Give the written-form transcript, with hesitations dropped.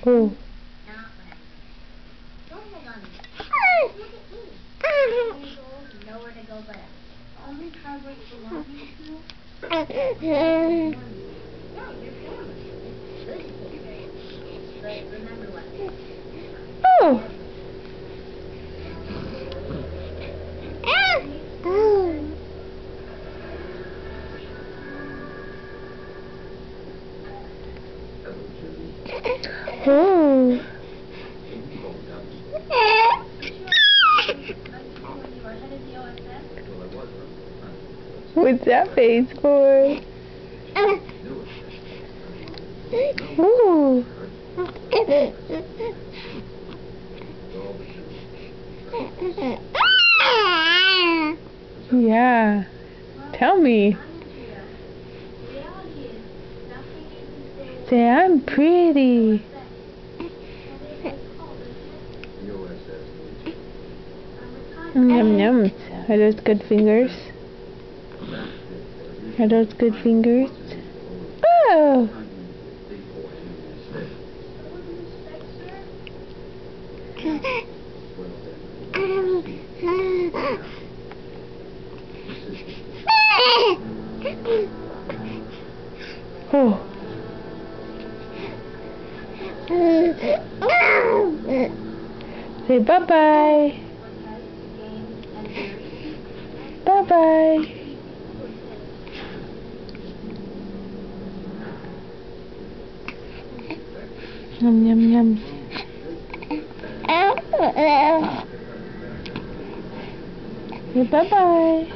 Woo! Oh. Nowhere to go but up. Only carbon for one thing. No, your family. Good to take care of you. But remember what? Oh. Oh. What's that face for? Ooh. Yeah. Tell me. Say I'm pretty. Yum yum. Are those good fingers? Are those good fingers? Oh! Oh. Say bye-bye. Bye-bye. Yum, yum, yum. Say bye-bye.